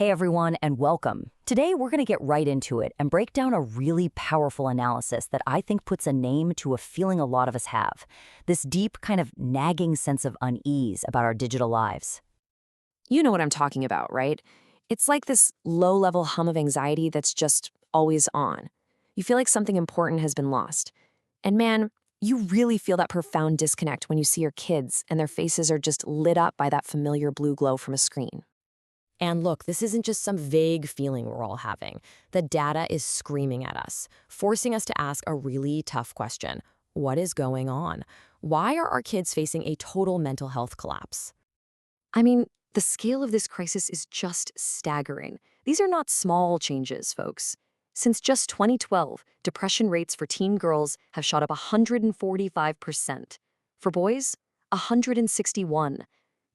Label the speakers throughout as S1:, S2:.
S1: Hey everyone, and welcome. Today we're going to get right into it and break down a really powerful analysis that I think puts a name to a feeling a lot of us have. This deep, kind of nagging sense of unease about our digital lives.
S2: You know what I'm talking about, right? It's like this low-level hum of anxiety that's just always on. You feel like something important has been lost. And man, you really feel that profound disconnect when you see your kids and their faces are just lit up by that familiar blue glow from a screen.
S3: And look, this isn't just some vague feeling we're all having. The data is screaming at us, forcing us to ask a really tough question. What is going on? Why are our kids facing a total mental health collapse?
S2: I mean, the scale of this crisis is just staggering. These are not small changes, folks. Since just 2012, depression rates for teen girls have shot up 145%. For boys, 161.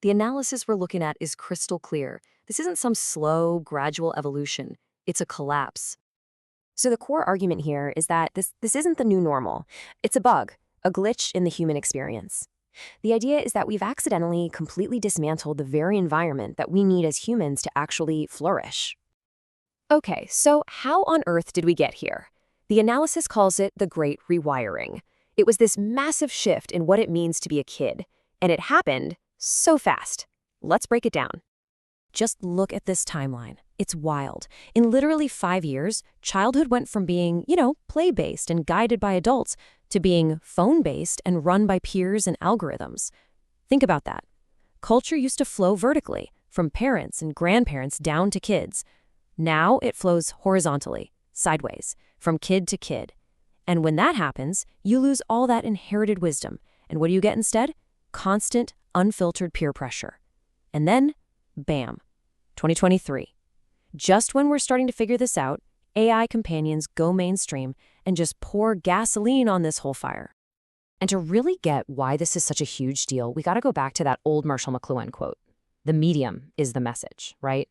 S2: The analysis we're looking at is crystal clear. This isn't some slow, gradual evolution. It's a collapse.
S3: So the core argument here is that this isn't the new normal. It's a bug, a glitch in the human experience. The idea is that we've accidentally completely dismantled the very environment that we need as humans to actually flourish. Okay, so how on earth did we get here? The analysis calls it the Great Rewiring. It was this massive shift in what it means to be a kid, and it happened so fast. Let's break it down. Just look at this timeline. It's wild. In literally 5 years, childhood went from being, play-based and guided by adults to being phone-based and run by peers and algorithms. Think about that. Culture used to flow vertically, from parents and grandparents down to kids. Now it flows horizontally, sideways, from kid to kid. And when that happens, you lose all that inherited wisdom. And what do you get instead? Constant, unfiltered peer pressure. And then, bam, 2023. Just when we're starting to figure this out, AI companions go mainstream and just pour gasoline on this whole fire. And to really get why this is such a huge deal, we got to go back to that old Marshall McLuhan quote. The medium is the message, right?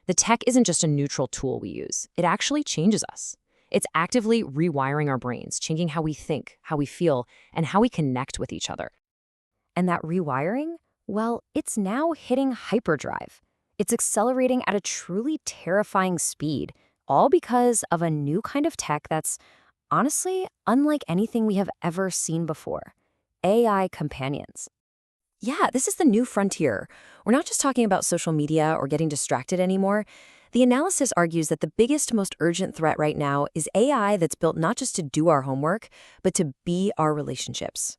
S3: The tech isn't just a neutral tool we use. It actually changes us. It's actively rewiring our brains, changing how we think, how we feel, and how we connect with each other. And that rewiring, well, it's now hitting hyperdrive. It's accelerating at a truly terrifying speed, all because of a new kind of tech that's honestly unlike anything we have ever seen before. AI companions. Yeah, this is the new frontier. We're not just talking about social media or getting distracted anymore. The analysis argues that the biggest, most urgent threat right now is AI that's built not just to do our homework, but to be our relationships.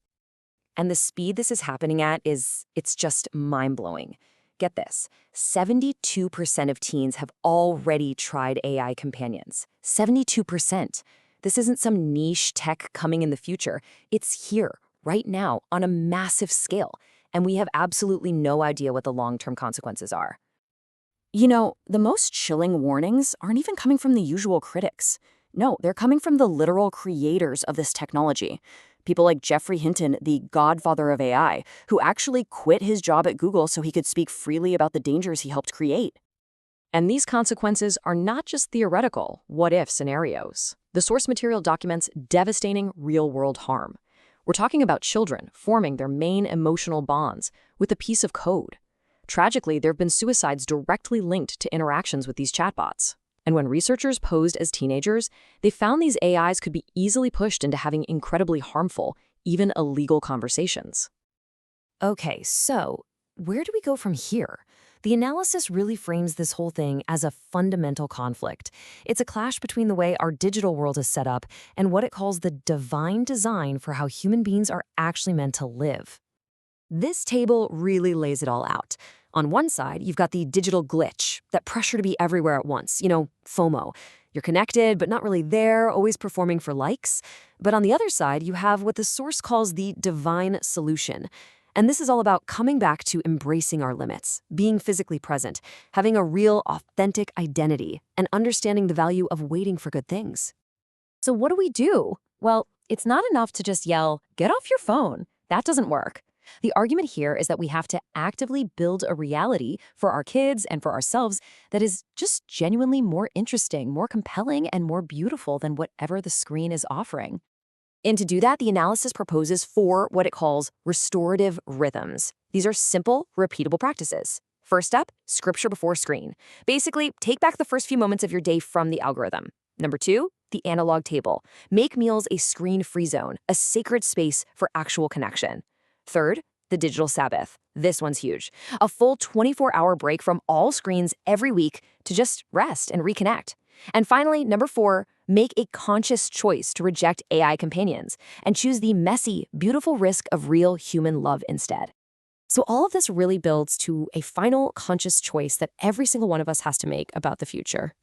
S3: And the speed this is happening at it's just mind-blowing. Get this, 72% of teens have already tried AI companions. 72%. This isn't some niche tech coming in the future. It's here, right now, on a massive scale. And we have absolutely no idea what the long-term consequences are. The most chilling warnings aren't even coming from the usual critics. No, they're coming from the literal creators of this technology. People like Geoffrey Hinton, the godfather of AI, who actually quit his job at Google so he could speak freely about the dangers he helped create. And these consequences are not just theoretical, what-if scenarios. The source material documents devastating real-world harm. We're talking about children forming their main emotional bonds with a piece of code. Tragically, there have been suicides directly linked to interactions with these chatbots. And when researchers posed as teenagers, they found these AIs could be easily pushed into having incredibly harmful, even illegal conversations. Okay, so where do we go from here? The analysis really frames this whole thing as a fundamental conflict. It's a clash between the way our digital world is set up and what it calls the divine design for how human beings are actually meant to live. This table really lays it all out. On one side, you've got the digital glitch, that pressure to be everywhere at once, FOMO. You're connected, but not really there, always performing for likes. But on the other side, you have what the source calls the divine solution. And this is all about coming back to embracing our limits, being physically present, having a real, authentic identity, and understanding the value of waiting for good things. So what do we do? Well, it's not enough to just yell, "Get off your phone." That doesn't work. The argument here is that we have to actively build a reality for our kids and for ourselves that is just genuinely more interesting, more compelling, and more beautiful than whatever the screen is offering. And to do that, the analysis proposes 4 what it calls restorative rhythms. These are simple, repeatable practices.
S2: First up, scripture before screen. Basically, take back the first few moments of your day from the algorithm. Number 2, the analog table. Make meals a screen-free zone, a sacred space for actual connection. Third, the digital Sabbath. This one's huge. A full 24-hour break from all screens every week to just rest and reconnect. And finally, number 4, make a conscious choice to reject AI companions and choose the messy, beautiful risk of real human love instead.
S3: So all of this really builds to a final conscious choice that every single one of us has to make about the future.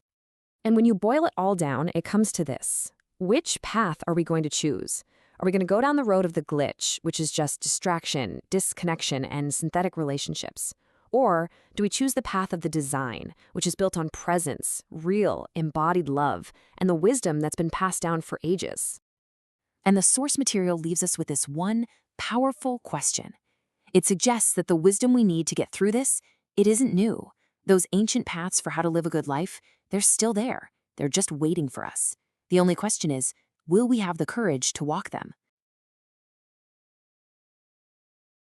S3: And when you boil it all down, it comes to this. Which path are we going to choose? Are we going to go down the road of the glitch, which is just distraction, disconnection, and synthetic relationships? Or do we choose the path of the design, which is built on presence, real, embodied love, and the wisdom that's been passed down for ages? And the source material leaves us with this one powerful question. It suggests that the wisdom we need to get through this, it isn't new. Those ancient paths for how to live a good life, they're still there. They're just waiting for us. The only question is, will we have the courage to walk them?